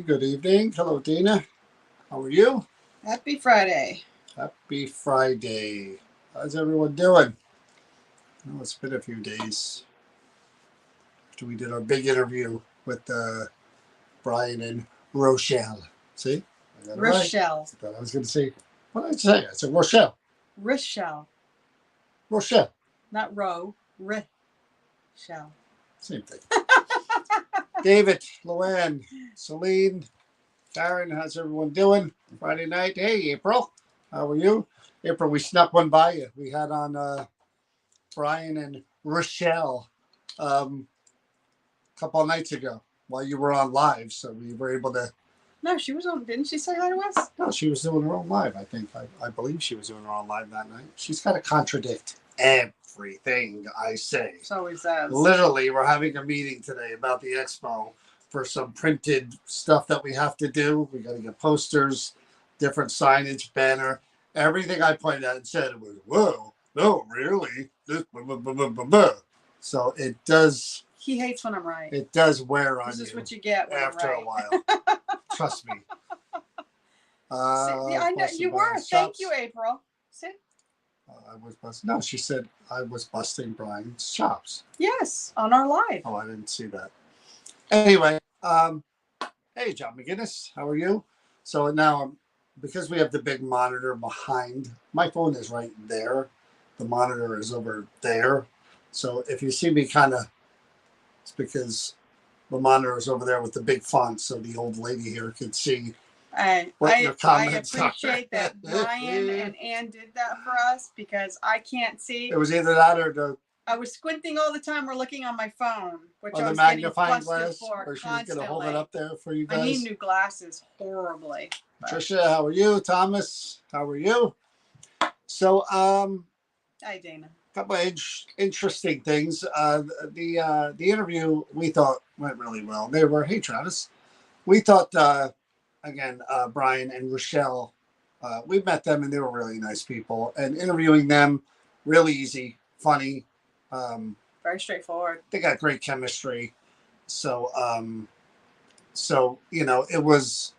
Good evening. Hello, Dina. How are you? Happy Friday. Happy Friday. How's everyone doing? Well, it's been a few days after we did our big interview with Brian and Rochelle. See? I got it right. Rochelle. I thought I was going to say, what did I say? I said Rochelle. Rochelle. Rochelle. Not Roe. Rochelle. Same thing. David, Luann, Celine, Karen, how's everyone doing? Friday night. Hey, April. How are you? April, we snuck one by you. We had on Brian and Rochelle a couple of nights ago while you were on live. So we were able to. No, she was on. Didn't she say hi to us? No, she was doing her own live, I think. I believe she was doing her own live that night. She's got to contradict everything I say. She always does. Literally, we're having a meeting today about the expo for some printed stuff that we have to do. We got to get posters, different signage, banner. Everything I pointed out and said was, whoa, no, really? This, blah, blah, blah, blah, blah, blah. So it does. He hates when I'm right. It does wear on you. This is what you get when after I'm right. a while. Trust me. See, I know you were. Thank you, April. See? I was busting. No, she said I was busting Brian's chops. Yes, on our live. Oh, I didn't see that. Anyway, hey, John McGinnis, how are you? So now, because we have the big monitor behind, my phone is right there. The monitor is over there. So if you see me kind of, it's because the monitor is over there with the big font, so the old lady here could see what your comments I appreciate that Brian and Ann did that for us because I can't see. It was either that or the. I was squinting all the time. We're looking on my phone, which Or I the was magnifying glass, for or she was going to hold it up there for you guys. I need new glasses horribly. Trisha, how are you? Thomas, how are you? So, hi, Dana. A couple of interesting things. The interview we thought went really well. They were, hey, Travis. We thought, Brian and Rochelle, we met them and they were really nice people. And interviewing them, really easy, funny. Very straightforward. They got great chemistry. So it was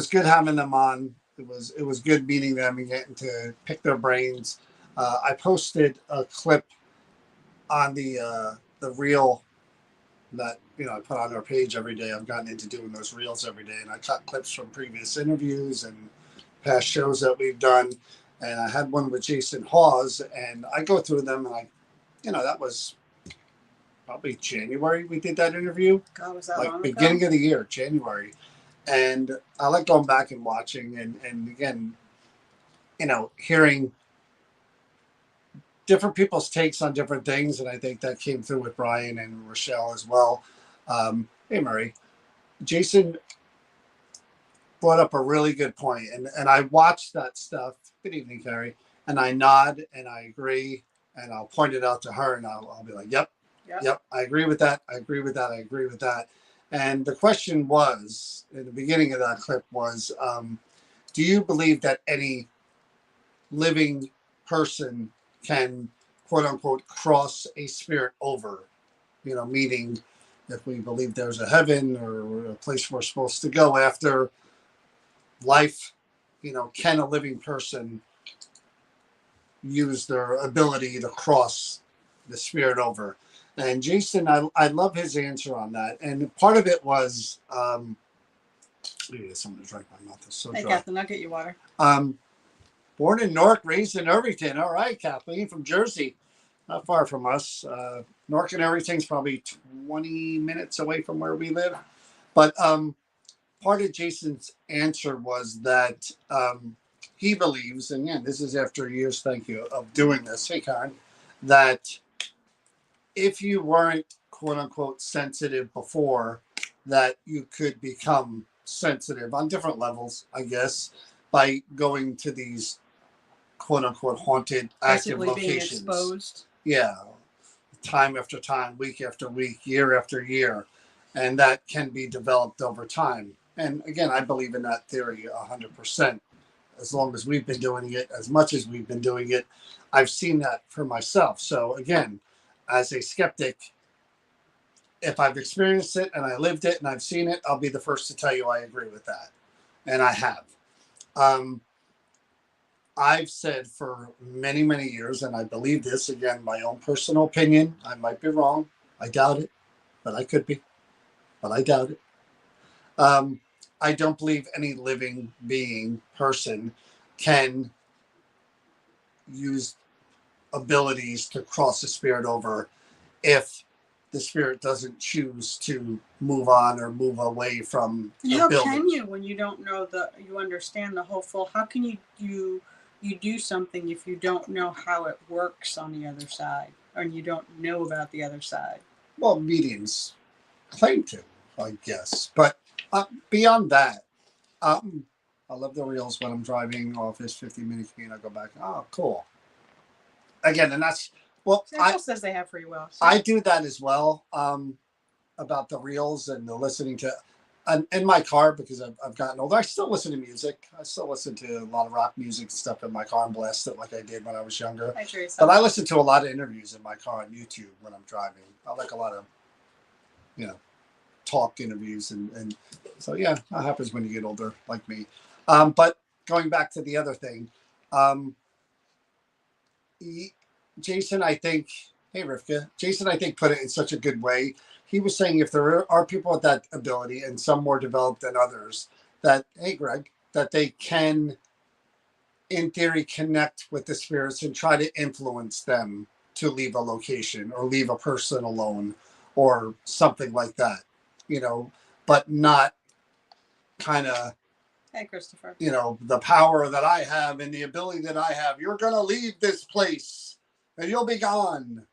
good having them on. It was good meeting them and getting to pick their brains. I posted a clip on the reel that I put on our page every day. I've gotten into doing those reels every day, and I cut clips from previous interviews and past shows that we've done. And I had one with Jason Hawes, and I go through them, and that was probably January we did that interview. God, was that like long beginning ago? Of the year, January. And I like going back and watching and again, hearing different people's takes on different things. And I think that came through with Brian and Rochelle as well. Hey, Murray. Jason brought up a really good point. And I watched that stuff. Good evening, Carrie. And I nod and I agree. And I'll point it out to her and I'll be like, yep, I agree with that. I agree with that. I agree with that. And the question was, in the beginning of that clip was, do you believe that any living person can, quote unquote, cross a spirit over? Meaning if we believe there's a heaven or a place we're supposed to go after life, can a living person use their ability to cross the spirit over? And Jason, I love his answer on that. And part of it was, something to drink. My mouth is so dry. Hey, Kathleen, I'll get you water. Born in Newark, raised in Irvington. All right, Kathleen from Jersey, not far from us. Newark and Irvington's probably 20 minutes away from where we live. But part of Jason's answer was that he believes, and again, this is after years, thank you, of doing this, hey, Karen, that if you weren't, quote unquote, sensitive before, that you could become sensitive on different levels, I guess, by going to these, quote unquote, haunted, active basically locations. Being exposed. Yeah. Time after time, week after week, year after year. And that can be developed over time. And again, I believe in that theory 100%. As long as we've been doing it, as much as we've been doing it, I've seen that for myself. So again, as a skeptic, if I've experienced it and I lived it and I've seen it, I'll be the first to tell you I agree with that. And I have. Um, I've said for many, many years, and I believe this, again, my own personal opinion, I might be wrong. I doubt it, but I could be, but I doubt it. Um, I don't believe any living being, person, can use abilities to cross the spirit over if the spirit doesn't choose to move on or move away from And the how building. can you, when you don't know you understand the whole full, how can you do something if you don't know how it works on the other side, or you don't know about the other side? Well, mediums claim to, I guess. But beyond that, um, I love the reels when I'm driving office 50-minute commute. I go back, oh, cool. Again, and that's, well, Apple says they have free will. So. I do that as well, about the reels and the listening to, in my car, because I've gotten older. I still listen to music. I still listen to a lot of rock music and stuff in my car and blast it like I did when I was younger. But I listen to a lot of interviews in my car on YouTube when I'm driving. I like a lot of, talk interviews. And so, yeah, that happens when you get older, like me. But going back to the other thing, Jason, I think, hey, Rivka, Jason, I think, put it in such a good way. He was saying if there are people with that ability, and some more developed than others, that, hey, Greg, that they can, in theory, connect with the spirits and try to influence them to leave a location or leave a person alone or something like that, but not kind of, hey, Christopher, the power that I have and the ability that I have. You're going to leave this place and you'll be gone.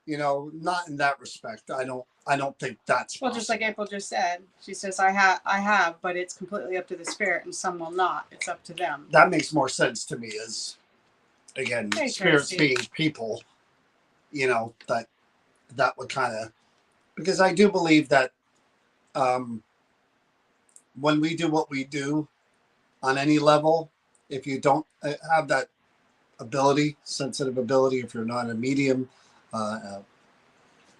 Not in that respect. I don't think that's possible. Just like April just said, she says, I have, but it's completely up to the spirit, and some will not. It's up to them. That makes more sense to me as, again, hey, spirits being people, that would kind of, because I do believe that when we do what we do on any level, if you don't have that ability, sensitive ability, if you're not a medium,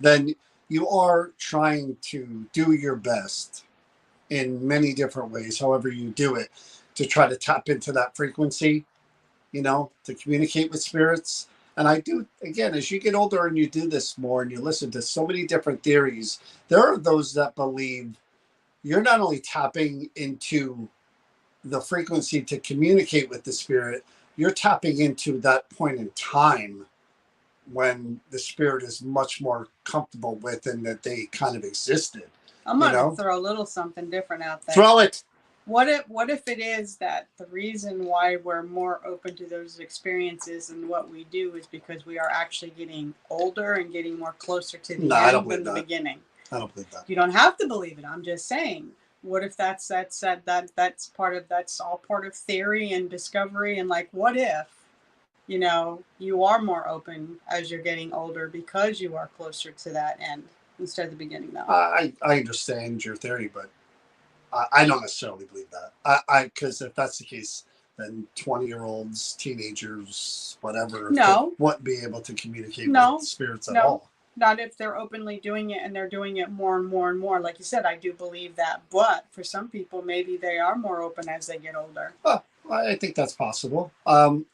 then you are trying to do your best in many different ways, however you do it, to try to tap into that frequency, to communicate with spirits. And I do, again, as you get older and you do this more and you listen to so many different theories, there are those that believe you're not only tapping into the frequency to communicate with the spirit, you're tapping into that point in time when the spirit is much more comfortable with and that they kind of existed. I'm going to throw a little something different out there. Throw it. What if it is that the reason why we're more open to those experiences and what we do is because we are actually getting older and getting more closer to the end than the beginning? I don't believe that. You don't have to believe it. I'm just saying. What if that's all part of theory and discovery, and like, what if, you are more open as you're getting older because you are closer to that end instead of the beginning now? I understand your theory, but I don't necessarily believe that. Because if that's the case, then 20-year-olds, teenagers, whatever, wouldn't be able to communicate with spirits at all. Not if they're openly doing it and they're doing it more and more and more. Like you said, I do believe that. But for some people, maybe they are more open as they get older. Oh, I think that's possible.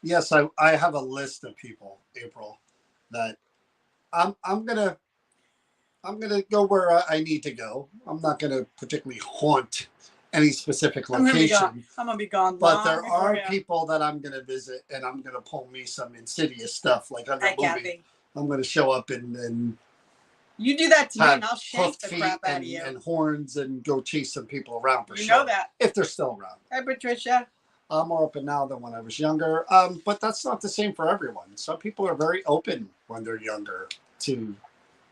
Yes, I have a list of people, April, that I'm gonna go where I need to go. I'm not gonna particularly haunt any specific location. I'm gonna be gone. But there are people that I'm gonna visit, and I'm gonna pull me some insidious stuff, like on the movie. Kathy. I'm going to show up and you do that to me, and I'll shank the crap out of you. And horns and go chase some people around for sure. You know that. If they're still around. Hey, Patricia. I'm more open now than when I was younger. But that's not the same for everyone. Some people are very open when they're younger to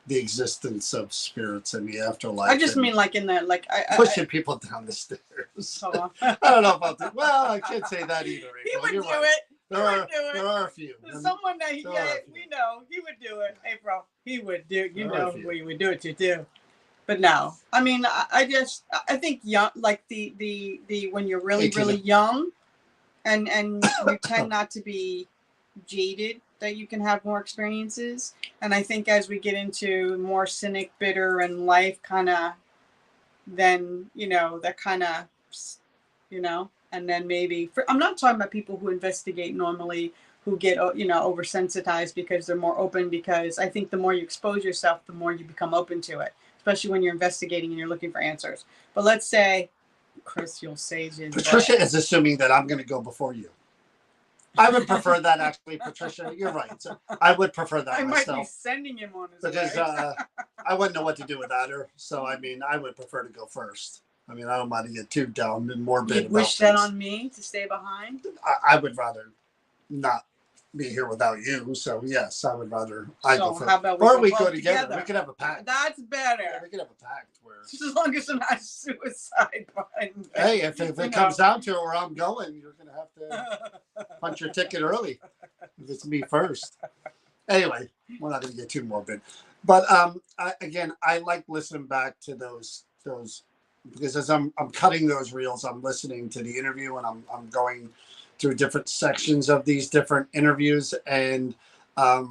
the existence of spirits and the afterlife. I just mean like in the pushing people down the stairs. Hold on. I don't know about that. Well, I can't say that either. He would do it. There are a few. Someone that we know he would do it. April, he would do. We would do it too. But no, I mean, I think young, like the when you're really young, and you tend not to be jaded that you can have more experiences. And I think as we get into more cynic, bitter, and life kind of, then, that kind of, and then maybe, I'm not talking about people who investigate normally, who get, oversensitized because they're more open, because I think the more you expose yourself, the more you become open to it, especially when you're investigating and you're looking for answers. But let's say, Chris, you'll say Patricia is assuming that I'm going to go before you. I would prefer that, actually, Patricia. You're right. So I would prefer that I myself. might be sending him on his because way. I wouldn't know what to do without her. So I mean, I would prefer to go first. I mean, I don't want to get too down and morbid. You'd wish that on me to stay behind? I would rather not be here without you. So yes, I would rather. I go first. How about we go together? We could have a pact. That's better. Yeah, we could have a pact where, just as long as it's not suicide. Hey, if it comes down to it where I'm going, you're gonna have to punch your ticket early. If it's me first. Anyway, we're not going to get too morbid, but I like listening back to those because as I'm cutting those reels, I'm listening to the interview, and I'm going through different sections of these different interviews, and I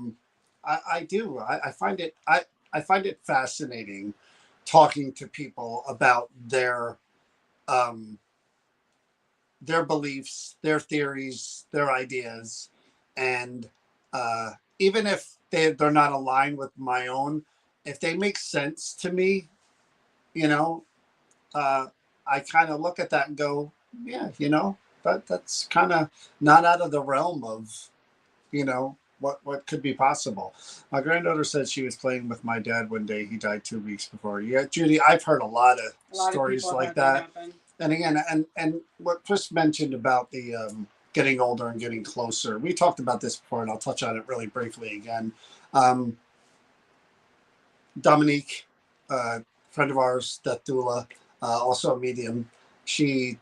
find it fascinating talking to people about their beliefs, their theories, their ideas, and even if they're not aligned with my own, if they make sense to me, I kind of look at that and go, yeah, that's kind of not out of the realm of, what could be possible. My granddaughter said she was playing with my dad one day. He died 2 weeks before. Yeah, Judy, I've heard a lot of stories like that. And again, and what Chris mentioned about the getting older and getting closer. We talked about this before, and I'll touch on it really briefly again. Dominique, friend of ours, death doula, also a medium. She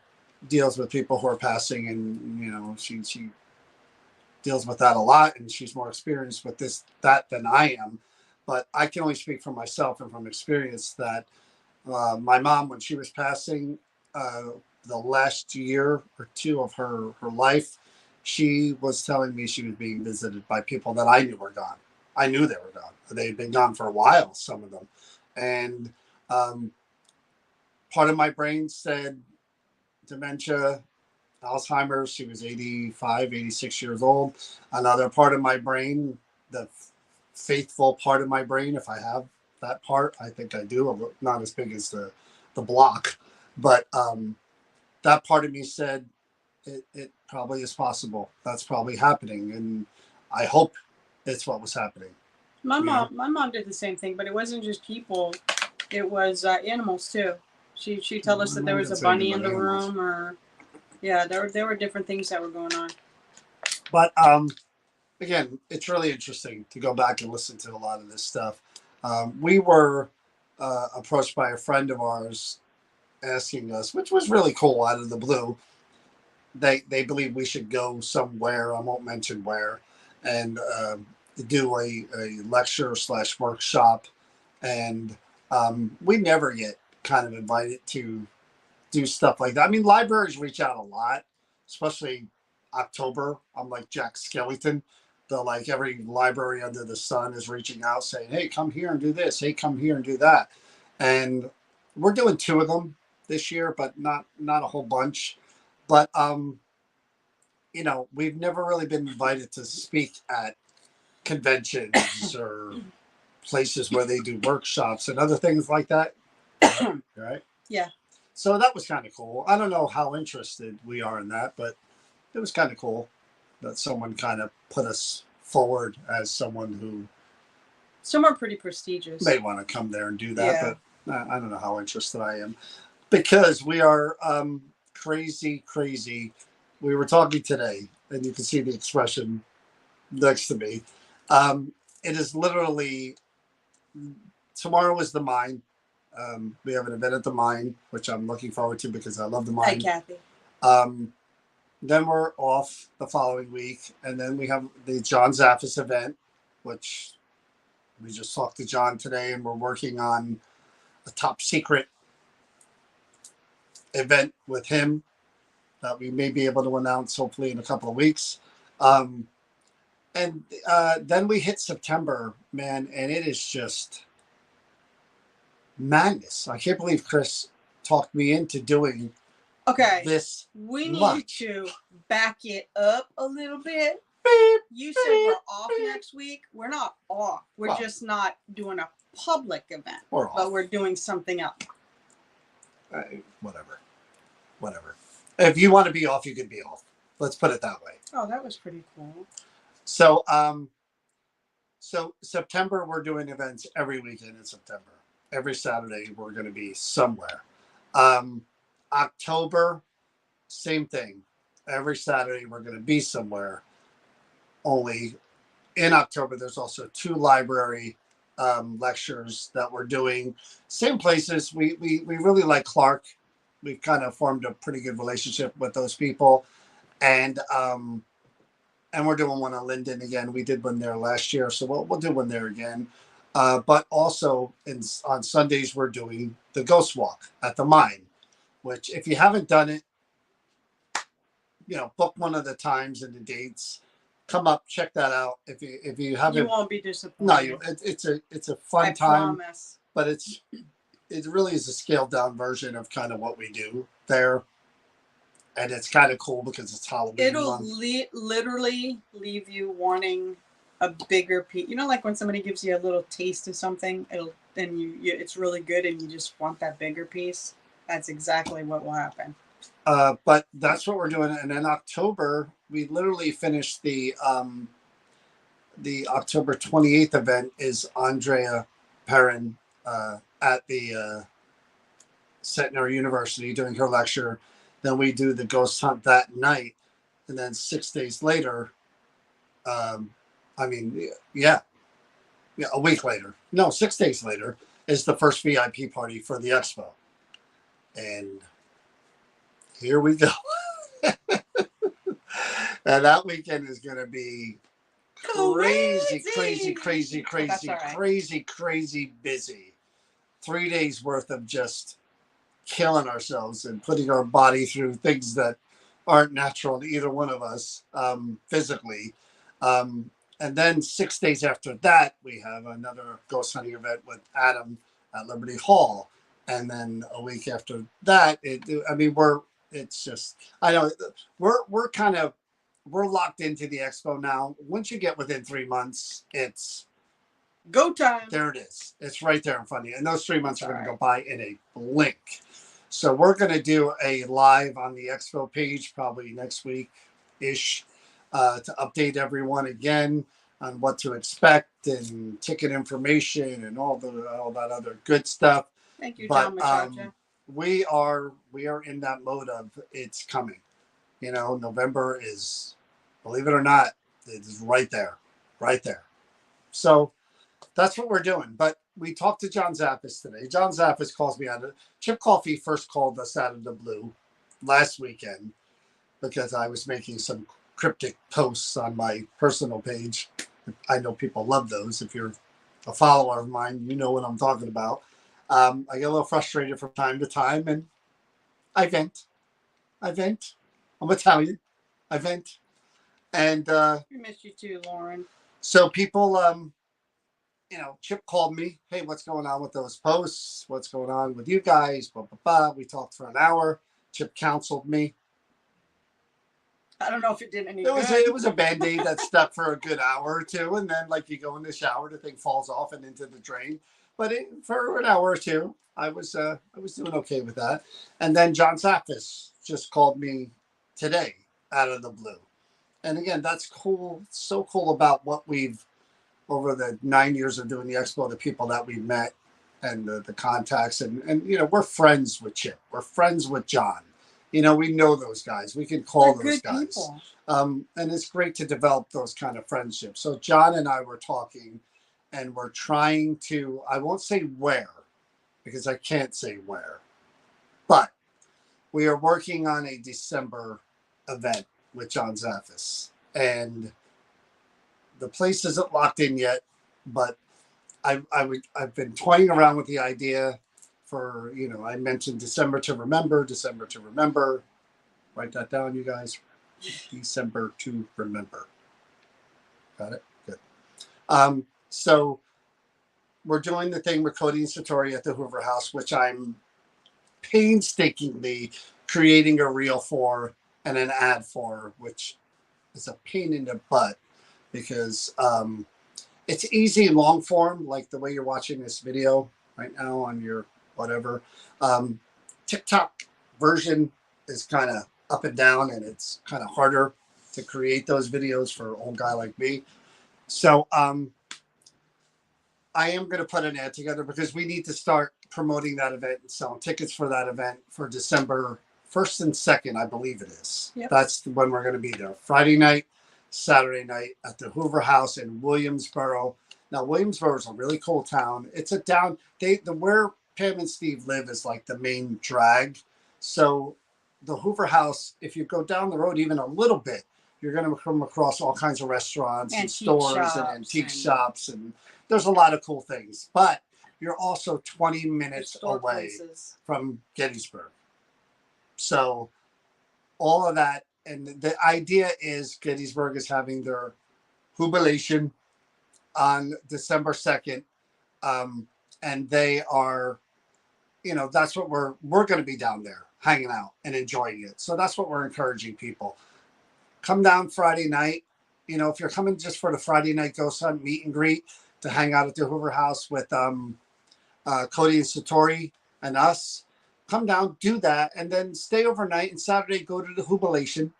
deals with people who are passing, and she deals with that a lot, and she's more experienced with that than I am. But I can only speak for myself and from experience that my mom, when she was passing, the last year or two of her life, she was telling me she was being visited by people that I knew were gone. I knew they were gone. They'd been gone for a while, some of them. And part of my brain said dementia, Alzheimer's. She was 85, 86 years old. Another part of my brain, the faithful part of my brain, if I have that part, I think I do. I'm not as big as the block, but that part of me said it probably is possible. That's probably happening, and I hope it's what was happening. My mom did the same thing, but it wasn't just people; it was animals too. She told us that there was a bunny in the room, or there were different things that were going on. But again, it's really interesting to go back and listen to a lot of this stuff. We were approached by a friend of ours asking us, which was really cool, out of the blue. They believe we should go somewhere, I won't mention where, and do a lecture / workshop. And we never get kind of invited to do stuff like that. I mean, libraries reach out a lot, especially October. I'm like Jack Skellington. Like every library under the sun is reaching out saying, hey, come here and do this. Hey, come here and do that. And we're doing 2 of them this year, but not a whole bunch. But, we've never really been invited to speak at conventions or places where they do workshops and other things like that. Right? Yeah. So that was kind of cool. I don't know how interested we are in that, but it was kind of cool that someone kind of put us forward as someone who. Some are pretty prestigious. May want to come there and do that, but I don't know how interested I am, because we are crazy. We were talking today, and you can see the expression next to me. It is literally, tomorrow is the mine. We have an event at the mine, which I'm looking forward to because I love the mine. Hi, Kathy. Then we're off the following week, and then we have the John Zaffis event, which we just talked to John today, and we're working on a top secret event with him that we may be able to announce hopefully in a couple of weeks. And then we hit September, man, and it is just madness. I can't believe Chris talked me into doing this. We need to back it up a little bit. You said we're off next week. We're not off. We're just not doing a public event. But we're doing something else. Whatever. If you want to be off, you can be off. Let's put it that way. Oh, that was pretty cool. So, so September, we're doing events every weekend in September. Every Saturday, we're going to be somewhere. October, same thing. Every Saturday, we're going to be somewhere. Only in October, there's also 2 library lectures that we're doing. Same places. We really like Clark. We've kind of formed a pretty good relationship with those people. And we're doing one on Linden again. We did one there last year, so we'll do one there again. But also on Sundays, we're doing the Ghost Walk at the Mine, which if you haven't done it, book one of the times and the dates. Come up, check that out. If you haven't, you won't be disappointed. No, it's a fun time. Promise. But it really is a scaled down version of kind of what we do there. And it's kind of cool because it's Halloween. It'll literally leave you wanting a bigger piece. Like when somebody gives you a little taste of something, it's really good and you just want that bigger piece. That's exactly what will happen. But that's what we're doing. And in October, we literally finished the October 28th event is Andrea Perrin at the Centenary University doing her lecture. Then we do the ghost hunt that night. And then 6 days later, a week later, no, 6 days later is the first VIP party for the expo. And here we go. And that weekend is going to be crazy busy. 3 days worth of just killing ourselves and putting our body through things that aren't natural to either one of us physically. And then 6 days after that, we have another ghost hunting event with Adam at Liberty Hall. And then a week after that, we're locked into the expo now. Once you get within 3 months, it's go time. There it is. It's right there in front of you. And those 3 months are going to go by in a blink. So we're going to do a live on the expo page probably next week-ish to update everyone again on what to expect and ticket information and all that other good stuff. Thank you, John Machacha. We are in that mode of it's coming. November is, believe it or not, it is right there. So that's what we're doing. But we talked to John Zappis today. John Zappis calls me out. Chip Coffee first called us out of the blue last weekend because I was making some cryptic posts on my personal page. I know people love those. If you're a follower of mine, you know what I'm talking about. I get a little frustrated from time to time, and I vent. I'm Italian. I vent. And we miss you too, Lauren. So people, Chip called me. Hey, what's going on with those posts? What's going on with you guys? Blah, blah, blah. We talked for an hour. Chip counseled me. I don't know if it did any good. It was a Band-Aid that stuck for a good hour or two. And then you go in the shower, the thing falls off and into the drain. But for an hour or two, I was doing okay with that. And then John Zappis just called me today out of the blue. And again, that's cool. It's so cool about what we've, over the 9 years of doing the expo, the people that we've met and the contacts. And we're friends with Chip. We're friends with John. We know those guys. We can call those guys. And it's great to develop those kind of friendships. So John and I were talking, and we're trying to, I won't say where, because I can't say where, but we are working on a December event with John Zappis. And the place isn't locked in yet, but I've been toying around with the idea for, I mentioned December to remember. Write that down, you guys. December to remember. Got it? Good. So we're doing the thing with Cody and Satori at the Hoover House, which I'm painstakingly creating a reel for and an ad for, which is a pain in the butt because it's easy and long form, like the way you're watching this video right now on your whatever. TikTok version is kind of up and down, and it's kind of harder to create those videos for an old guy like me. So I am going to put an ad together because we need to start promoting that event and selling tickets for that event for December 1st and 2nd, I believe it is. Yep. That's when we're going to be there. Friday night, Saturday night at the Hoover House in Williamsboro. Now, Williamsboro is a really cool town. It's a down, where Pam and Steve live is like the main drag. So the Hoover House, if you go down the road even a little bit, you're going to come across all kinds of restaurants and stores and antique shops, and there's a lot of cool things. But you're also 20 minutes away from Gettysburg. So all of that, and the idea is Gettysburg is having their jubilation on December 2nd. And they are, that's what we're going to be down there hanging out and enjoying it. So that's what we're encouraging people. Come down Friday night. If you're coming just for the Friday night ghost hunt meet and greet to hang out at the Hoover House with Cody and Satori and us, come down, do that, and then stay overnight. And Saturday, go to the jubilation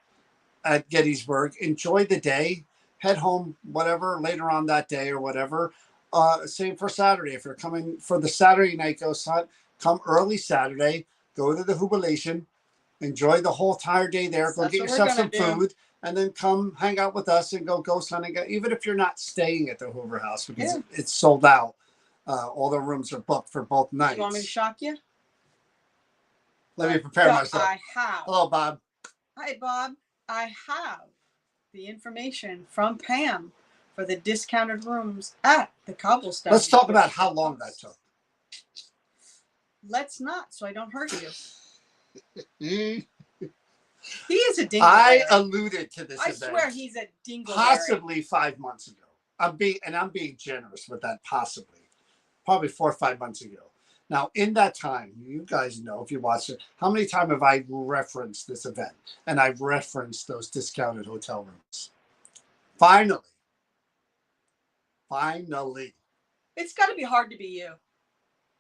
at Gettysburg. Enjoy the day. Head home, whatever, later on that day or whatever. Same for Saturday. If you're coming for the Saturday night ghost hunt, come early Saturday. Go to the jubilation. Enjoy the whole entire day there. Go get yourself some food, and then come hang out with us and go ghost hunting. Even if you're not staying at the Hoover House because it's sold out. All the rooms are booked for both nights. You want me to shock you? Let me prepare myself. I have. Hello, Bob. Hi, Bob. I have the information from Pam for the discounted rooms at the Cobblestone. Let's talk about how long that took. Let's not, so I don't hurt you. He is a dingleberry. I alluded to this event. I swear he's a dingleberry. Possibly 5 months ago. I'm being generous with that. Possibly, probably 4 or 5 months ago. Now, in that time, you guys know if you watch it, how many times have I referenced this event? And I've referenced those discounted hotel rooms. Finally. It's got to be hard to be you.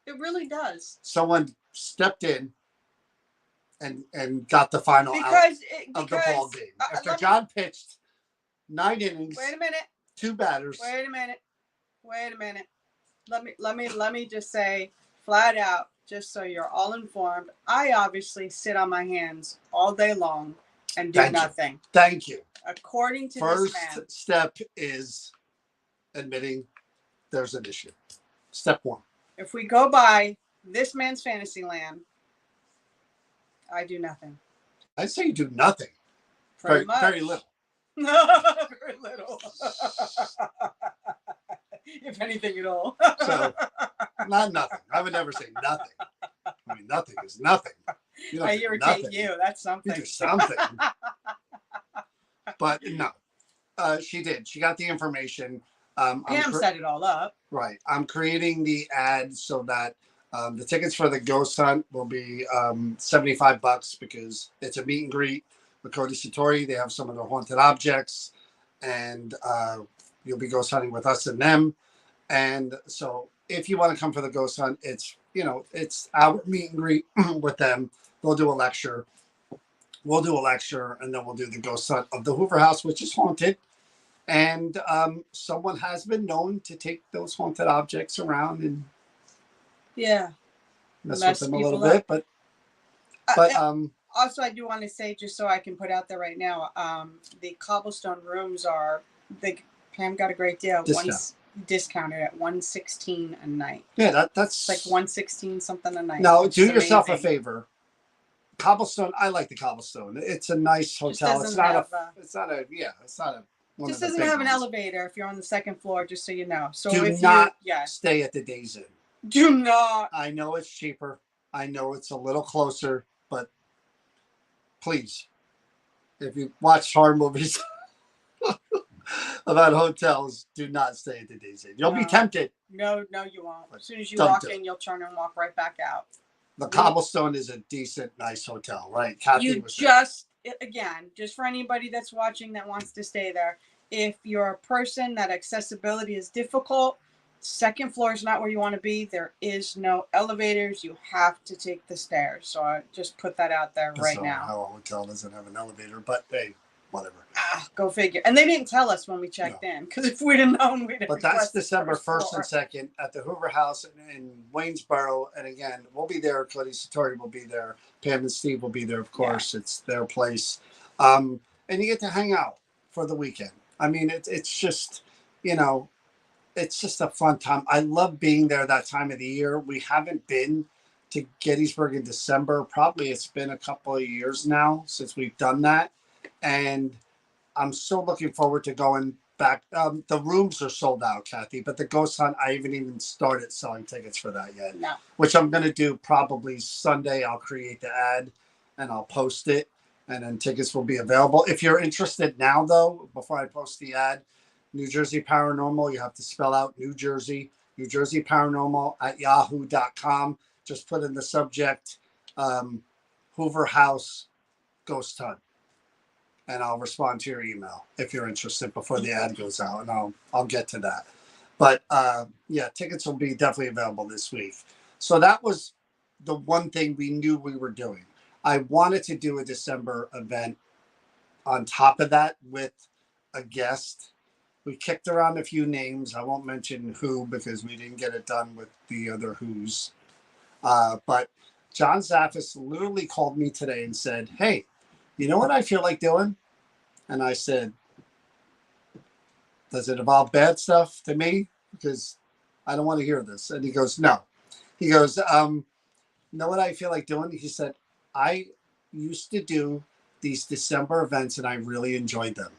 It really does. Someone stepped in and got the final out of the ball game. After John pitched 9 innings. Wait a minute. 2 batters. Wait a minute. Let me just say flat out, just so you're all informed, I obviously sit on my hands all day long and do nothing. Thank you. According to this man. First step is admitting there's an issue. Step 1. If we go by this man's fantasy land, I do nothing. I'd say you do nothing. Very much. Very little. Very little. If anything at all. So, not nothing. I would never say nothing. I mean, nothing is nothing. I irritate you. That's something. You do something. But no, she did. She got the information. Pam set it all up. Right. I'm creating the ad so that the tickets for the ghost hunt will be $75 because it's a meet and greet with Cody Satori. They have some of the haunted objects, and you'll be ghost hunting with us and them. And so if you want to come for the ghost hunt, it's our meet and greet with them. They'll do a lecture. We'll do a lecture, and then we'll do the ghost hunt of the Hoover House, which is haunted. And someone has been known to take those haunted objects around and mess with them a little bit. But also, I do want to say, just so I can put out there right now, the Cobblestone rooms Pam got a great deal. Discounted at $116 a night. Yeah, that's like $116 something a night. Now, do yourself a favor. Cobblestone. I like the Cobblestone. It's a nice hotel. It's not a. Just doesn't have an elevator if you're on the second floor. Just so you know. So do not stay at the Days Inn. Do not. I know it's cheaper. I know it's a little closer, but please, if you watch horror movies, about hotels. Do not stay at the Days Inn. You'll be No. tempted. No, you won't. But As soon as you don't walk do in, it. you'll turn and walk right back out. The Cobblestone is a decent, nice hotel, right? Kathy You was just, again, just for anybody that's watching that wants to stay there, if you're a person that accessibility is difficult, second floor is not where you want to be. There is no elevators. You have to take the stairs. So I just put that out there there. right So now. how a hotel doesn't have an elevator, but hey, whatever. Go figure. And they didn't tell us when we checked in, because if we'd have known, we'd have. But that's requested December first 1st and 2nd at the Hoover House in Waynesboro. And again, we'll be there. Cody Satori will be there. Pam and Steve will be there, of course. Yeah. It's their place. And you get to hang out for the weekend. I mean, it's just, you know, it's just a fun time. I love being there that time of the year. We haven't been to Gettysburg in December. Probably it's been a couple of years now since we've done that. And I'm so looking forward to going back. The rooms are sold out, Kathy, but the Ghost Hunt, I haven't even started selling tickets for that yet. No. Which I'm going to do probably Sunday. I'll create the ad and I'll post it, and then tickets will be available. If you're interested now, though, before I post the ad, New Jersey Paranormal, you have to spell out New Jersey Paranormal at yahoo.com. Just put in the subject Hoover House Ghost Hunt, and I'll respond to your email if you're interested before the ad goes out, and I'll get to that. But yeah, tickets will be definitely available this week. So that was the one thing we knew we were doing. I wanted to do a December event on top of that with a guest. We kicked around a few names. I won't mention who because we didn't get it done with the other who's. But John Zaffis literally called me today and said, "Hey, you know what I feel like doing?" And I said, "Does it involve bad stuff to me? Because I don't want to hear this." And he goes, "No." He goes, "Know what I feel like doing?" He said, "I used to do these December events and I really enjoyed them."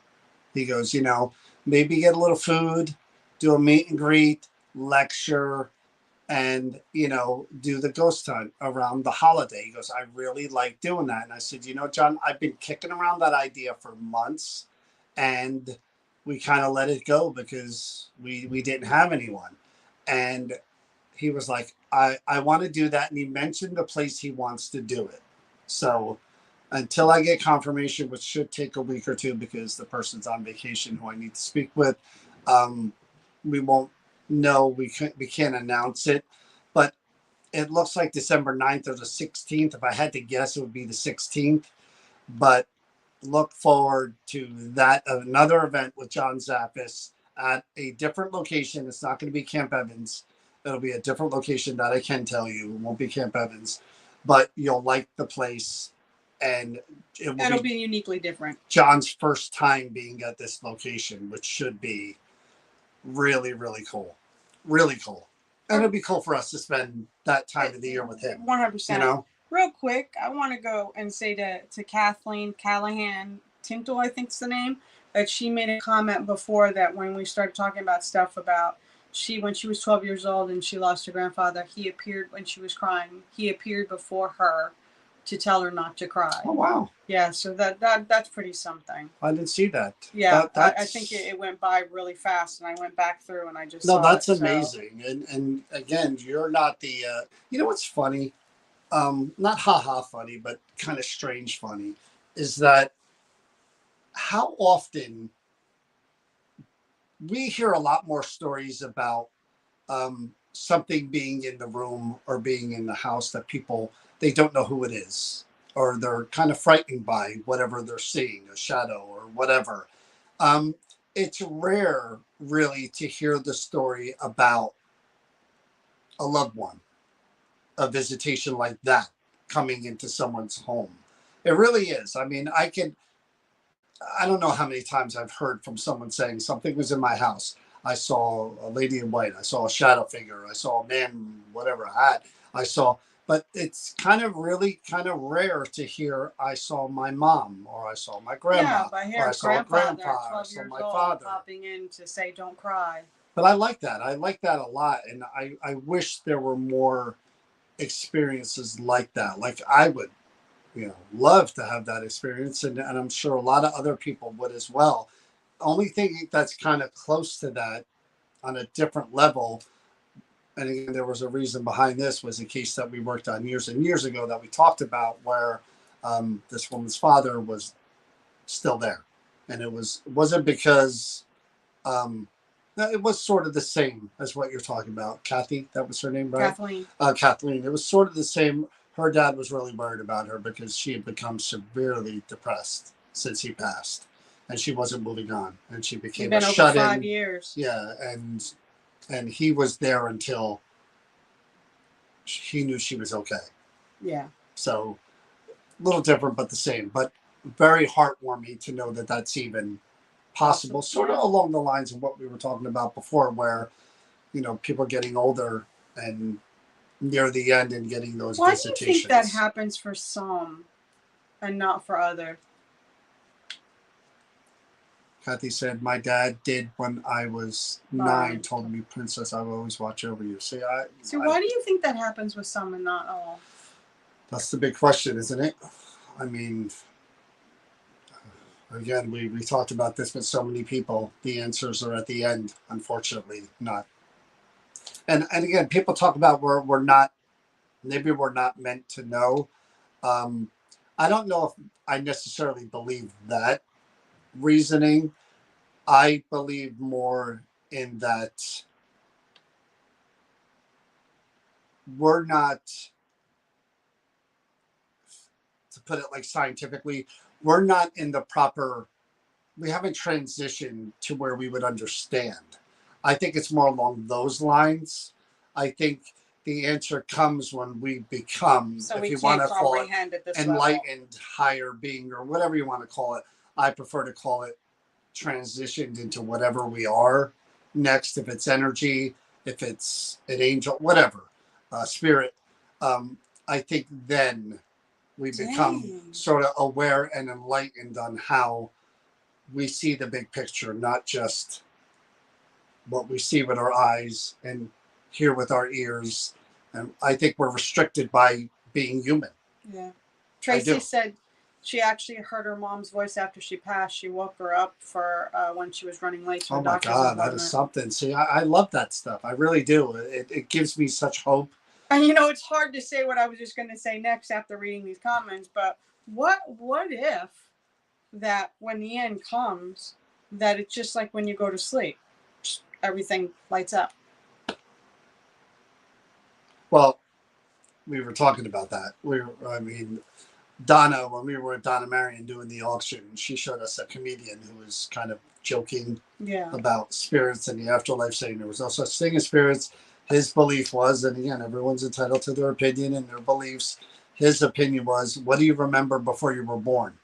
He goes, maybe get a little food, do a meet and greet, lecture, and, do the ghost hunt around the holiday. He goes, "I really like doing that." And I said, John, I've been kicking around that idea for months, and we kind of let it go because we didn't have anyone. And he was like, I want to do that. And he mentioned the place he wants to do it. So until I get confirmation, which should take a week or two because the person's on vacation who I need to speak with, we won't know. We can't announce it. But it looks like December 9th or the 16th. If I had to guess, it would be the 16th. But look forward to that, another event with John Zappis at a different location. It's not going to be Camp Evans. It'll be a different location that I can tell you. It won't be Camp Evans, but you'll like the place, and it'll be uniquely different. John's first time being at this location, which should be really, really cool. Really cool. And it'll be cool for us to spend that time of the year with him. 100%. Real quick, I want to go and say to Kathleen Callahan Tintle, I think's the name, that she made a comment before that when we started talking about stuff about when she was 12 years old and she lost her grandfather, he appeared when she was crying. He appeared before her to tell her not to cry. Oh, wow. Yeah, so that's pretty something. I didn't see that. Yeah, I think it went by really fast, and I went back through and I just saw that's it, amazing. So. And again, you're not the what's funny, not haha funny, but kind of strange funny, is that how often we hear a lot more stories about something being in the room or being in the house that people, they don't know who it is, or they're kind of frightened by whatever they're seeing, a shadow or whatever. It's rare, really, to hear the story about a loved one, a visitation like that coming into someone's home. It really is. I mean, I don't know how many times I've heard from someone saying something was in my house. I saw a lady in white. I saw a shadow figure. I saw a man, whatever hat. But it's kind of rare to hear I saw my mom or I saw my grandma or I saw a grandpa or I saw my father popping in to say, "Don't cry." But I like that. I like that a lot. And I wish there were more experiences like that. Like I would, love to have that experience. And I'm sure a lot of other people would as well. only thing that's kind of close to that on a different level, and again, there was a reason behind this, was a case that we worked on years and years ago that we talked about where this woman's father was still there. And wasn't because it was sort of the same as what you're talking about. Kathy, that was her name, right? Kathleen. Kathleen. It was sort of the same. Her dad was really worried about her because she had become severely depressed since he passed, and she wasn't moving on, and she became a shut-in. 5 years. Yeah, and he was there until he knew she was okay. Yeah. So a little different, but the same. But very heartwarming to know that that's even possible. Sort of along the lines of what we were talking about before, where people are getting older and near the end and getting those visitations. Why do you think that happens for some and not for other? Kathy said, "My dad did when I was 9. Told me, Princess, I will always watch over you." See, why do you think that happens with some and not all? That's the big question, isn't it? I mean, again, we talked about this with so many people. The answers are at the end, unfortunately, not. And again, people talk about we're not, maybe we're not meant to know. I don't know if I necessarily believe that reasoning. I believe more in that we're not, to put it like scientifically, we're not in the proper, we haven't transitioned to where we would understand. I think it's more along those lines. I think the answer comes when we become, if you want to call it, enlightened, higher being, or whatever you want to call it. I prefer to call it transitioned into whatever we are next. If it's energy, if it's an angel, whatever, spirit. I think then we become sort of aware and enlightened on how we see the big picture, not just what we see with our eyes and hear with our ears. And I think we're restricted by being human. Yeah. Tracy said she actually heard her mom's voice after she passed. She woke her up for when she was running late to a doctor's appointment. That is something. See, I love that stuff. I really do. It gives me such hope. And it's hard to say what I was just going to say next after reading these comments, but what if that when the end comes, that it's just like when you go to sleep, everything lights up? Well, we were talking about that. Donna, when we were at Donna Marion doing the auction, she showed us a comedian who was kind of joking about spirits and the afterlife, saying there was no such thing as spirits. His belief was, and again, everyone's entitled to their opinion and their beliefs. His opinion was, what do you remember before you were born?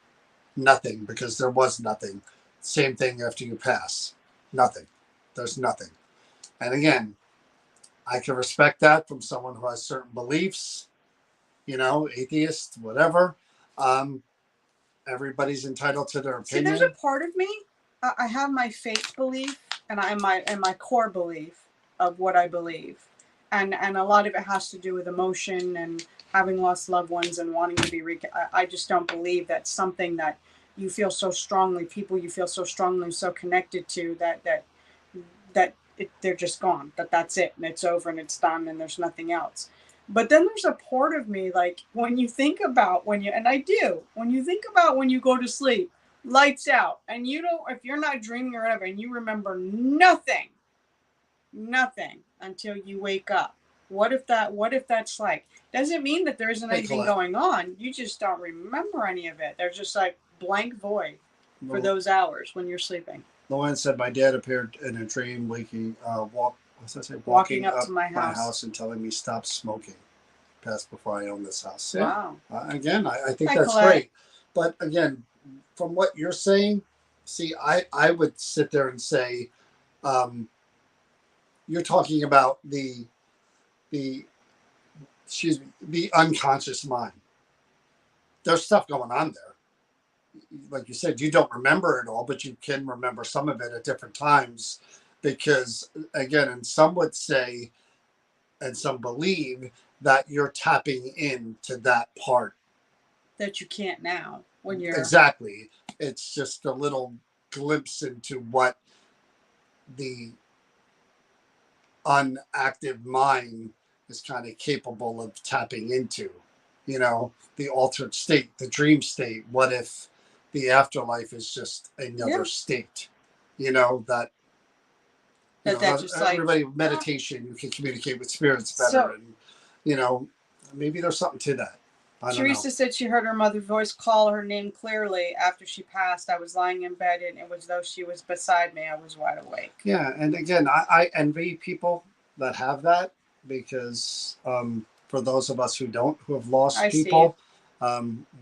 Nothing, because there was nothing. Same thing after you pass. Nothing. There's nothing. And again, I can respect that from someone who has certain beliefs, atheist, whatever. Everybody's entitled to their opinion. See, there's a part of me, I have my faith belief and my core belief of what I believe. And a lot of it has to do with emotion and having lost loved ones and wanting to be I just don't believe that's something that you feel so strongly, people you feel so strongly, so connected to, that they're just gone, that's it, and it's over and it's done and there's nothing else. But then there's a part of me, like when you think about when you think about when you go to sleep, lights out, and if you're not dreaming or whatever, and you remember nothing until you wake up. What if that's like, doesn't mean that there isn't anything going on. You just don't remember any of it. There's just like blank void for those hours when you're sleeping. Luann said, my dad appeared in a dream walking up to my house and telling me stop smoking. Passed before I owned this house. Wow. Again, I think that's great. But again, from what you're saying, see, I would sit there and say, you're talking about the unconscious mind. There's stuff going on there. Like you said, you don't remember it all, but you can remember some of it at different times, because again, and some would say, and some believe, that you're tapping into that part that you can't now when you're exactly. It's just a little glimpse into what the unactive mind is kind of capable of tapping into. You know, the altered state, the dream state. What if the afterlife is just another state? You know, that just everybody meditation, you can communicate with spirits better, and maybe there's something to that. Teresa said she heard her mother's voice call her name clearly after she passed. I was lying in bed and it was though she was beside me. I was wide awake. Yeah, and again, I envy people that have that, because for those of us who don't, who have lost people,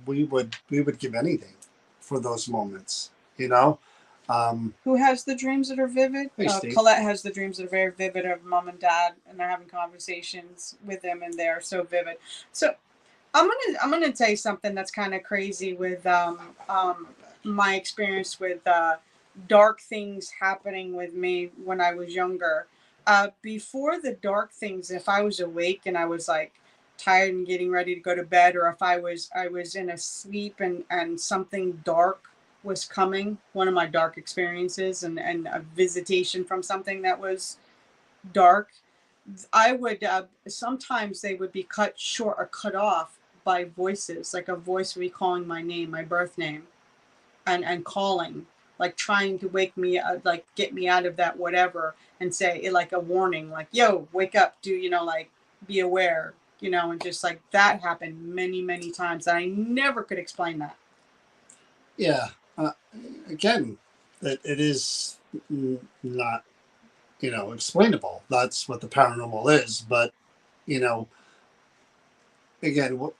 we would give anything for those moments. Who has the dreams that are vivid? Colette has the dreams that are very vivid of mom and dad, and they're having conversations with them, and they're so vivid. So I'm gonna tell you something that's kind of crazy with my experience with dark things happening with me when I was younger. Before the dark things, if I was awake and I was like tired and getting ready to go to bed, or if I was in a sleep and something dark was coming, one of my dark experiences and a visitation from something that was dark, I would sometimes they would be cut short or cut off by voices, like a voice would be calling my name, my birth name, and calling, like trying to wake me up, like get me out of that whatever, and say like a warning, like, yo, wake up, like be aware, and just like that happened many, many times, and I never could explain that. Yeah. Again, it is not, explainable. That's what the paranormal is. But, again,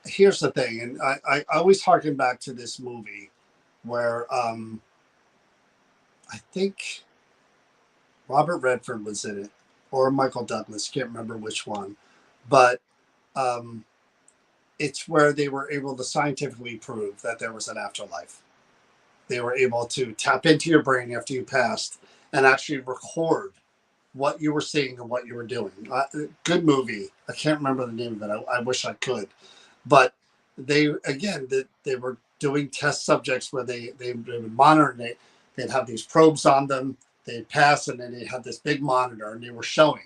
here's the thing. And I always harken back to this movie where I think Robert Redford was in it, or Michael Douglas. Can't remember which one. But it's where they were able to scientifically prove that there was an afterlife. They were able to tap into your brain after you passed and actually record what you were seeing and what you were doing. Good movie. I can't remember the name of it. I wish I could. But they were doing test subjects where they would monitor, and they'd have these probes on them. They'd pass, and then they had this big monitor, and they were showing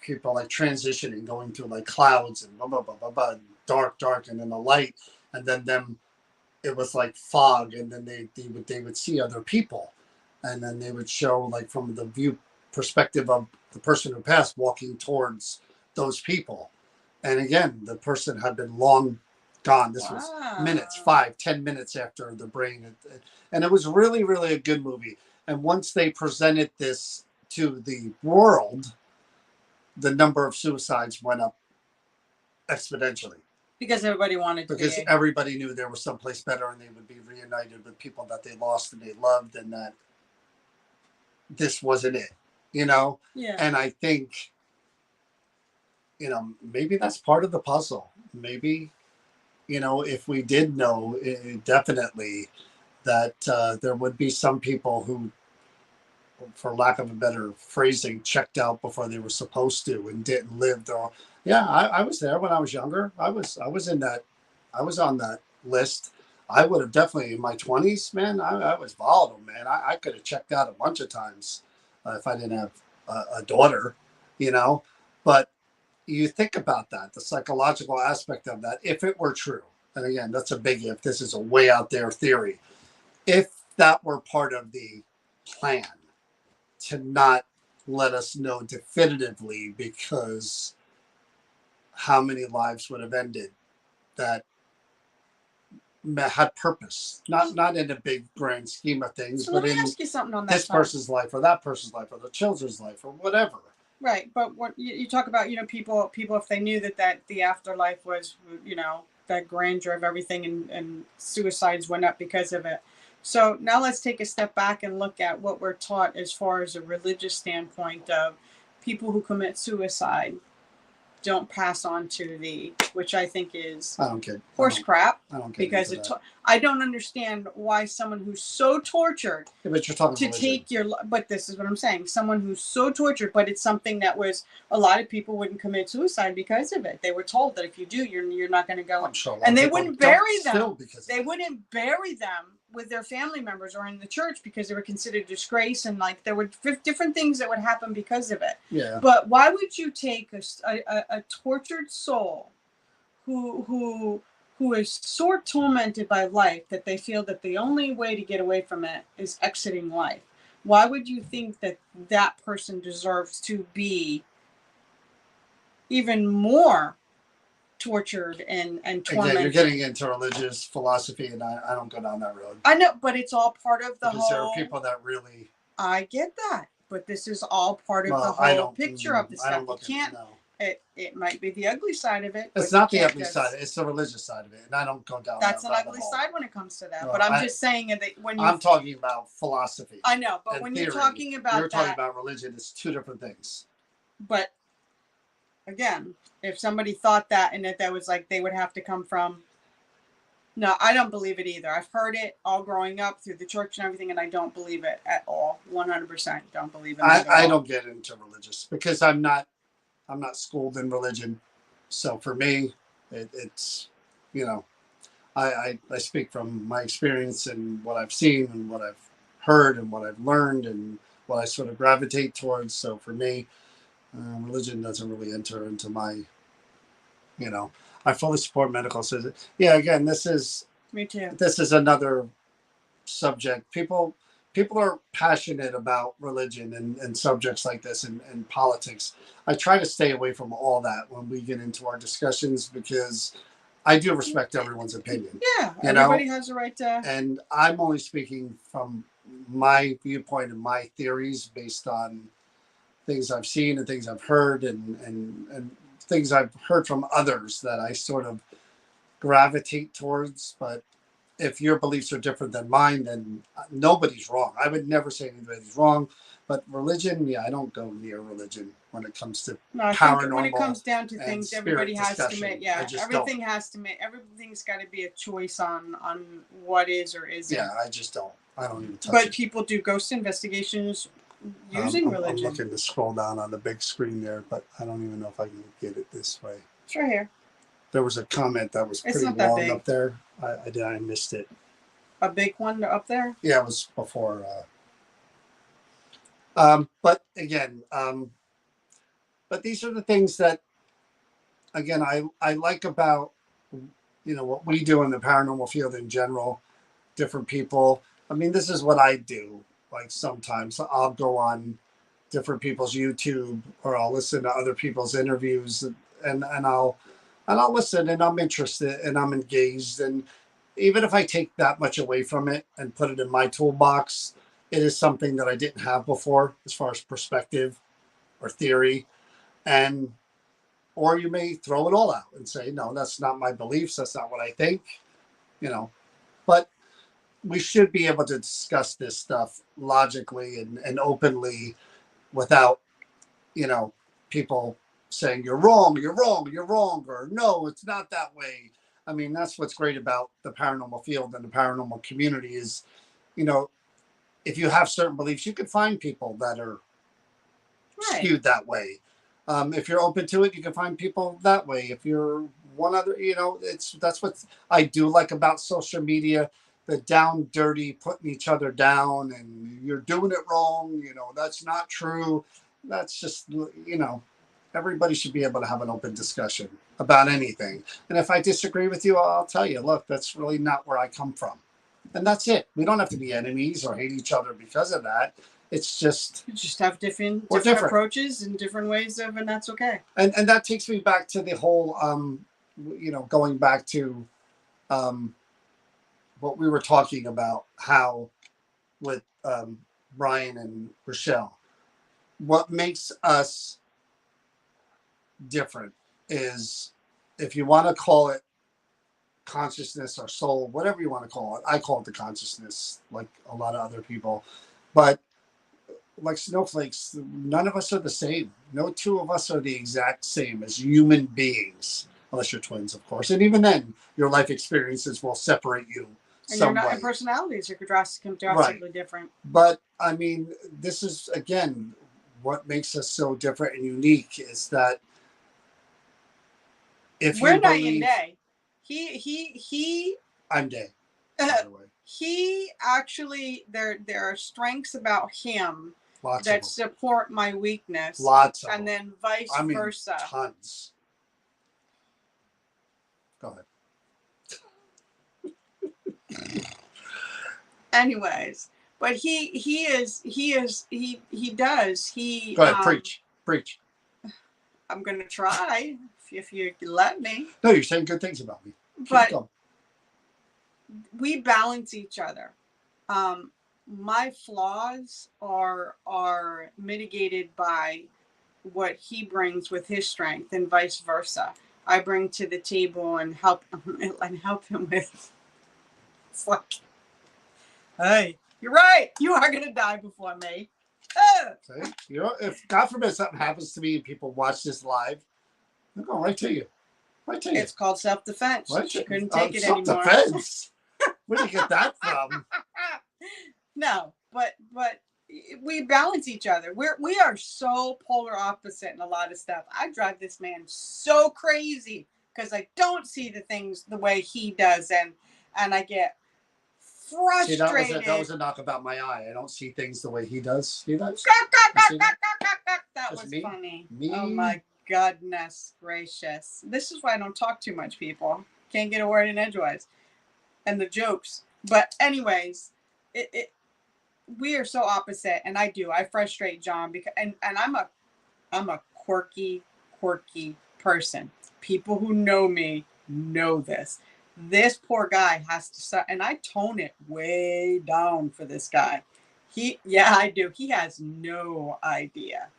people like transitioning, going through like clouds and blah, blah, blah, blah, blah, dark, and then the light, and then them. It was like fog, and then they would see other people, and then they would show like from the view perspective of the person who passed walking towards those people, and again the person had been long gone. This was minutes, 5-10 minutes after the brain, and it was really, really a good movie. And once they presented this to the world, the number of suicides went up exponentially. Because everybody wanted to. Because everybody knew there was someplace better, and they would be reunited with people that they lost and they loved, and that this wasn't it, Yeah. And I think, maybe that's part of the puzzle. Maybe, if we did know definitely that there would be some people who, for lack of a better phrasing, checked out before they were supposed to and didn't live their. Yeah, I was there when I was younger. I was in that. I was on that list. I would have definitely, in my 20s, man. I was volatile, man. I could have checked out a bunch of times if I didn't have a daughter, But you think about that, the psychological aspect of that, if it were true. And again, that's a big if. This is a way out there theory. If that were part of the plan, to not let us know definitively, because how many lives would have ended that had purpose, not in a big grand scheme of things, so but let me in ask you something on that this person's life or that person's life or the children's life or whatever. Right, but what you talk about, people if they knew that the afterlife was, that grandeur of everything, and suicides went up because of it. So now let's take a step back and look at what we're taught as far as a religious standpoint of people who commit suicide don't pass on to which I think is horse crap. I don't get because I don't understand why someone who's so tortured but you're talking to take your. But this is what I'm saying: someone who's so tortured, but it's something that was a lot of people wouldn't commit suicide because of it. They were told that if you do, you're not going to go. I'm sure and they wouldn't bury them. They wouldn't bury them with their family members or in the church because they were considered disgrace, and like there were different things that would happen because of it. Yeah. But why would you take a tortured soul who is sore tormented by life, that they feel that the only way to get away from it is exiting life? Why would you think that that person deserves to be even more tortured and tormented? Again, you're getting into religious philosophy, and I don't go down that road. I know, but it's all part of the because whole. There are people that really. I get that, but this is all part of the whole picture of the stuff. You can't. No. It might be the ugly side of it. It's not the ugly side. It's the religious side of it, and I don't go down. That's an ugly side when it comes to that. No, but I'm just saying that when I'm talking about philosophy. I know, but when you're talking about you're talking about religion, it's two different things. But again, if somebody thought that and that was like they would have to come from. No, I don't believe it either. I've heard it all growing up through the church and everything, and I don't believe it at all. 100% don't believe it. I don't get into religious because I'm not schooled in religion. So for me, it's, I speak from my experience and what I've seen and what I've heard and what I've learned and what I sort of gravitate towards. So for me, religion doesn't really enter into my, I fully support medical system. Yeah, again, this is me too. This is another subject. People are passionate about religion and subjects like this and politics. I try to stay away from all that when we get into our discussions because I do respect everyone's opinion. Yeah, everybody has a right to. And I'm only speaking from my viewpoint and my theories based on things I've seen and things I've heard and things I've heard from others that I sort of gravitate towards. But if your beliefs are different than mine, then nobody's wrong. I would never say anybody's wrong. But religion, I don't go near religion when it comes to paranormal. When it comes down to things, everybody has to make. Yeah, everything's got to be a choice on what is or isn't. Yeah, I just don't. I don't even touch it. But people do ghost investigations using religion. I'm looking to scroll down on the big screen there, but I don't even know if I can get it this way. It's right here. There was a comment that was pretty long up there. I missed it. A big one up there? Yeah, it was before. But again, but these are the things that, again, I like about, what we do in the paranormal field in general, different people. I mean, this is what I do. Like sometimes I'll go on different people's YouTube or I'll listen to other people's interviews and I'll listen and I'm interested and I'm engaged. And even if I take that much away from it and put it in my toolbox, it is something that I didn't have before as far as perspective or theory. Or you may throw it all out and say, no, that's not my beliefs. That's not what I think, but we should be able to discuss this stuff logically and openly without, people saying you're wrong, or no, it's not that way. I mean, that's what's great about the paranormal field and the paranormal community is, if you have certain beliefs, you can find people that are skewed that way. If you're open to it, you can find people that way. If you're one other, that's what I do like about social media, the down dirty, putting each other down and you're doing it wrong. That's not true. That's just, everybody should be able to have an open discussion about anything. And if I disagree with you, I'll tell you, look, that's really not where I come from. And that's it. We don't have to be enemies or hate each other because of that. It's just you just have different approaches and different ways of, and that's okay. And that takes me back to the whole, going back to what we were talking about, how with Brian and Rochelle, what makes us different is, if you want to call it consciousness or soul, whatever you want to call it. I call it the consciousness, like a lot of other people. But like snowflakes, none of us are the same. No two of us are the exact same as human beings, unless you're twins, of course. And even then, your life experiences will separate you. And your personalities are drastically different. But I mean, this is, again, what makes us so different and unique is that if we're night and day. He I'm day, by the way. He actually, there are strengths about him Lots that of them. support my weakness. Lots of and them. then vice versa. Tons. Go ahead. Anyways, but he does. Go ahead, preach. I'm gonna try if you let me. No, you're saying good things about me. But we balance each other. My flaws are mitigated by what he brings with his strength, and vice versa. I bring to the table and help him with. It's like, hey, you're right. You are gonna die before me. See? You know, if God forbid something happens to me and people watch this live, I'm going right to you. Right to you. It's called self-defense. Right She couldn't take it anymore. Self-defense? Where did you get that from? No, but we balance each other. We are so polar opposite in a lot of stuff. I drive this man so crazy because I don't see the things the way he does, and I get frustrated. See, that was a knock about my eye. I don't see things the way he does. He does. That was funny. Oh my goodness gracious! This is why I don't talk too much, people. Can't get a word in edgewise, and the jokes. But anyways, we are so opposite, and I frustrate John because and I'm a quirky person. People who know me know this. This poor guy has to, and I tone it way down for this guy. I do. He has no idea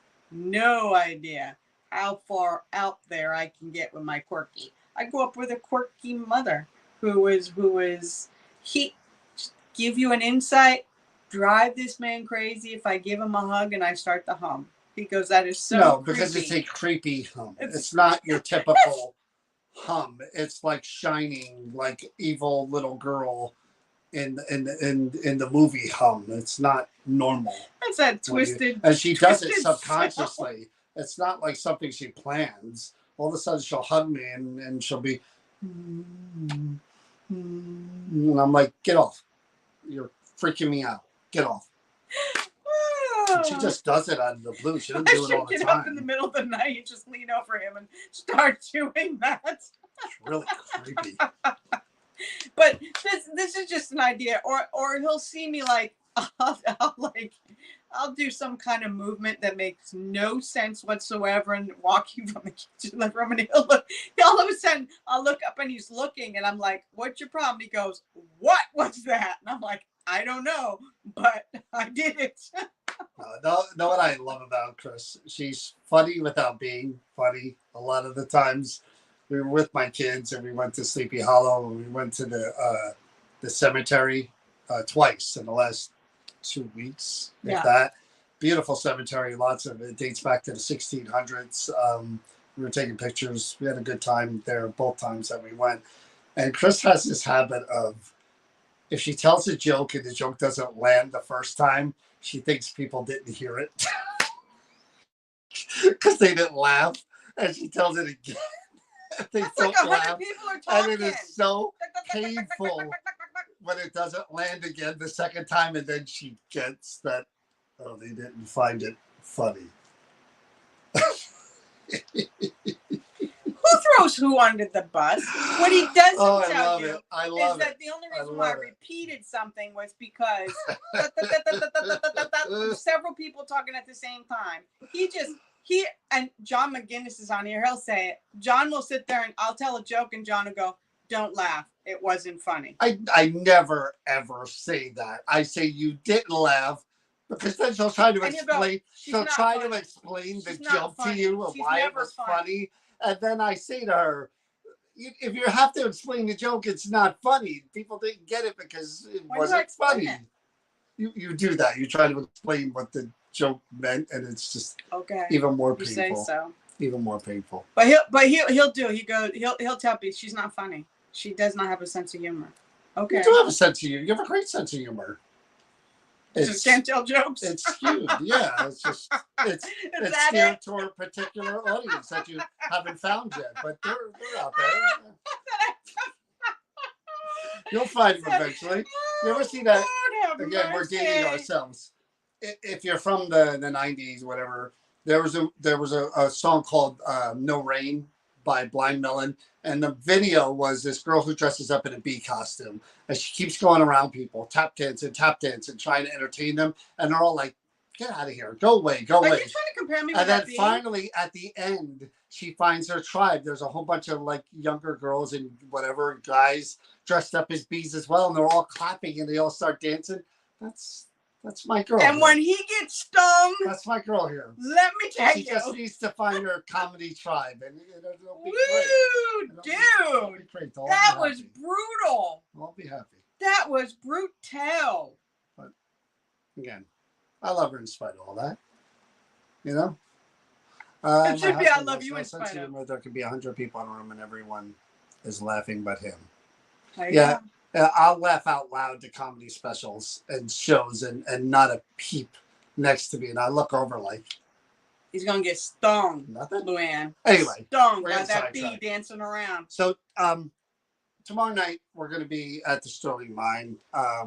how far out there I can get with my quirky. I grew up with a quirky mother who is he give you an insight, drive this man crazy if I give him a hug and I start to hum. He goes, that is so creepy. Because it's a creepy hum. It's not your typical hum. It's like Shining, like evil little girl in the movie hum. It's not normal. It's that twisted. And she does it subconsciously. Sound. It's not like something she plans. All of a sudden she'll hug me and she'll be, and I'm like, get off. You're freaking me out. Get off. She just does it out of the blue. She doesn't do it all the time. Get up in the middle of the night and just lean over him and start doing that. It's really creepy. But this is just an idea. Or he'll see me like I'll do some kind of movement that makes no sense whatsoever and walking from the kitchen to the room, and he'll look. All of a sudden, I'll look up and he's looking, and I'm like, "What's your problem?" He goes, "What was that?" And I'm like, "I don't know, but I did it." Know what I love about Chris? She's funny without being funny. A lot of the times, we were with my kids and we went to Sleepy Hollow and we went to the cemetery twice in the last 2 weeks. Yeah. If that. Beautiful cemetery. Lots of it dates back to the 1600s. We were taking pictures. We had a good time there both times that we went. And Chris has this habit of, if she tells a joke and the joke doesn't land the first time, she thinks people didn't hear it because they didn't laugh. And she tells it again. They don't laugh. And it is so painful when it doesn't land again the second time. And then she gets that, oh, they didn't find it funny. Who throws who under the bus? What he doesn't tell you is that the only reason why I repeated something was because several people talking at the same time. He and John McGinnis is on here. He'll say it. John will sit there and I'll tell a joke and John will go, "Don't laugh. It wasn't funny." I never ever say that. I say you didn't laugh. Because then she'll try to explain. She'll try to explain the joke to you of why it was funny. And then I say to her, if you have to explain the joke, it's not funny. People didn't get it because it wasn't funny. You do that. You try to explain what the joke meant, and it's just even more painful. You say so. Even more painful. But he'll tell me she's not funny. She does not have a sense of humor. Okay. You do have a sense of humor. You have a great sense of humor. Just can't tell jokes. It's skewed, yeah. It's just it's steered toward a particular audience that you haven't found yet, but they're out there. You'll find him eventually. You ever see that? Again, we're dating mercy. ourselves. If you're from the 90s, whatever, there was a song called No Rain by Blind Melon. And the video was this girl who dresses up in a bee costume. And she keeps going around people, tap dancing, trying to entertain them. And they're all like, get out of here. Go away. Go away. Are you trying to compare me with And then that bee? finally, at the end, she finds her tribe. There's a whole bunch of like younger girls and whatever guys dressed up as bees as well. And they're all clapping and they all start dancing. That's my girl. And here. when he gets stung, that's my girl here. Let me tell you. She just needs to find her comedy tribe. And it'll be Woo, great. Dude. Great. That was brutal. I'll be happy. That was brutal. But again, I love her in spite of all that. You know? It should be I love you in spite of. There could be 100 people in a room and everyone is laughing but him. Yeah. I'll laugh out loud to comedy specials and shows and not a peep next to me. And I look over like... He's going to get stung. Nothing? Luann. Anyway. Stung by that bee dancing around. So, tomorrow night, we're going to be at the Sterling Mine.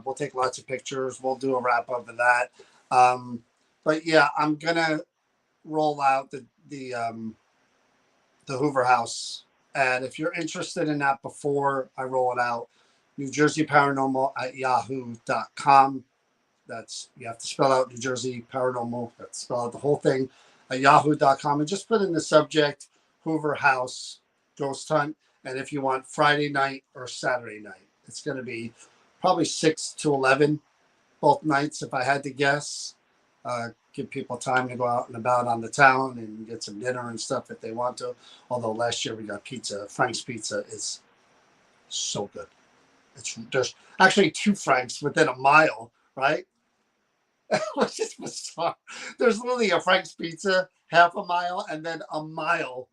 We'll take lots of pictures. We'll do a wrap-up of that. But, yeah, I'm going to roll out the Hoover House. And if you're interested in that before I roll it out, New Jersey Paranormal at yahoo.com. That's, you have to spell out New Jersey Paranormal. You have to spell out the whole thing at yahoo.com. And just put in the subject, Hoover House Ghost Hunt. And if you want Friday night or Saturday night, it's going to be probably 6 to 11 both nights, if I had to guess. Give people time to go out and about on the town and get some dinner and stuff if they want to. Although last year we got pizza. Frank's Pizza is so good. There's actually 2 Franks within a mile, right? Which is bizarre. There's literally a Frank's Pizza half a mile, and then a mile,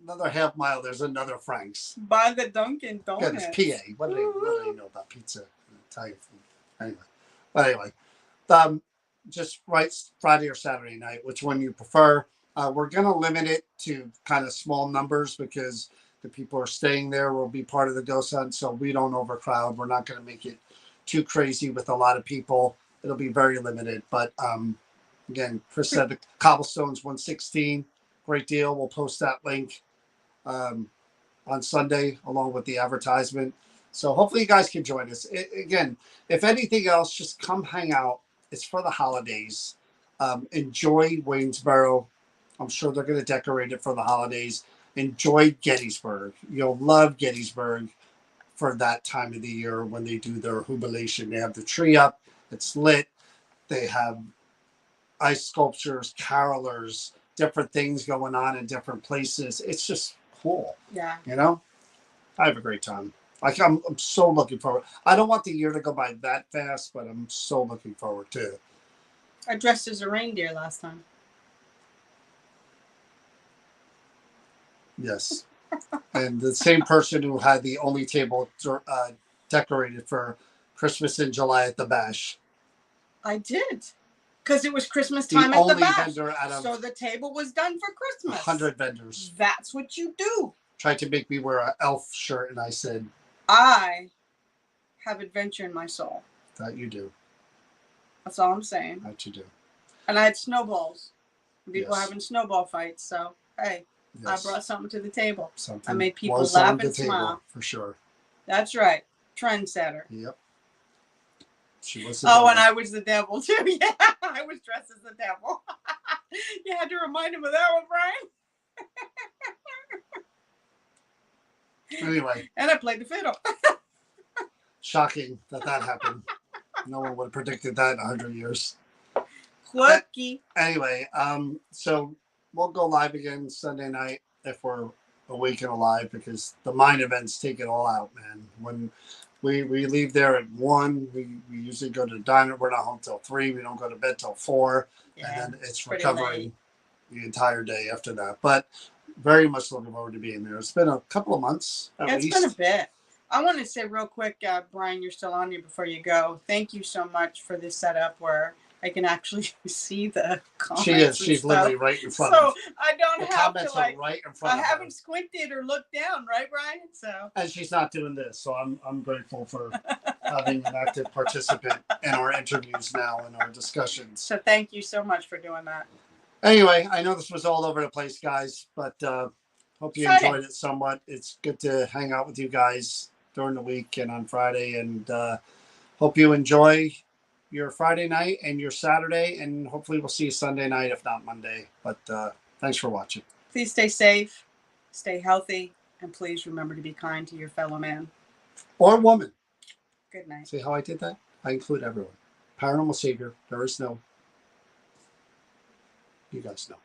another half mile, there's another Frank's. By the Dunkin' Donuts. Yeah, it's PA. What do they know about pizza and Italian food? Anyway, just write Friday or Saturday night, which one you prefer. We're going to limit it to kind of small numbers because the people who are staying there will be part of the ghost hunt, so we don't overcrowd. We're not going to make it too crazy with a lot of people. It'll be very limited. But again, Chris said the Cobblestone's 116. Great deal. We'll post that link on Sunday along with the advertisement. So hopefully you guys can join us. Again, if anything else, just come hang out. It's for the holidays. Enjoy Waynesboro. I'm sure they're going to decorate it for the holidays. Enjoy Gettysburg. You'll love Gettysburg for that time of the year when they do their jubilation. They have the tree up. It's lit. They have ice sculptures, carolers, different things going on in different places. It's just cool. Yeah. You know? I have a great time. Like I'm so looking forward. I don't want the year to go by that fast, but I'm so looking forward to it. I dressed as a reindeer last time. Yes. And the same person who had the only table decorated for Christmas in July at the Bash. I did. Because it was Christmas time at the Bash. So the table was done for Christmas. 100 vendors. That's what you do. Tried to make me wear an elf shirt, and I said, I have adventure in my soul. That you do. That's all I'm saying. That you do. And I had snowballs. People having snowball fights. So, hey, yes. I brought something to the table. Something I made people laugh and smile. For sure. That's right. Trendsetter. Yep. She was the devil. And I was the devil, too. Yeah, I was dressed as the devil. You had to remind him of that one, Brian. Anyway. And I played the fiddle. Shocking that happened. No one would have predicted that in 100 years. Quirky. Anyway, so we'll go live again Sunday night if we're awake and alive because the mine events take it all out, man. When we leave there at 1, we usually go to the diner. We're not home till 3. We don't go to bed till 4. Yeah, and then it's recovering the entire day after that. But very much looking forward to being there. It's been a couple of months at least. It's been a bit. I want to say real quick, Brian, you're still on here before you go. Thank you so much for this setup where I can actually see the comments. She is. She's literally right in front of me. So I don't the have comments to like. Are right in front I of haven't her. squinted or looked down, right, Brian? So. And she's not doing this, so I'm grateful for having an active participant in our interviews now and our discussions. So thank you so much for doing that. Anyway, I know this was all over the place, guys, but hope you enjoyed it somewhat. It's good to hang out with you guys during the week and on Friday, and hope you enjoy your Friday night and your Saturday, and hopefully we'll see you Sunday night, if not Monday. But thanks for watching. Please stay safe, stay healthy, and please remember to be kind to your fellow man. Or woman. Good night. See how I did that? I include everyone. Paranormal Savior. There is no. You guys know.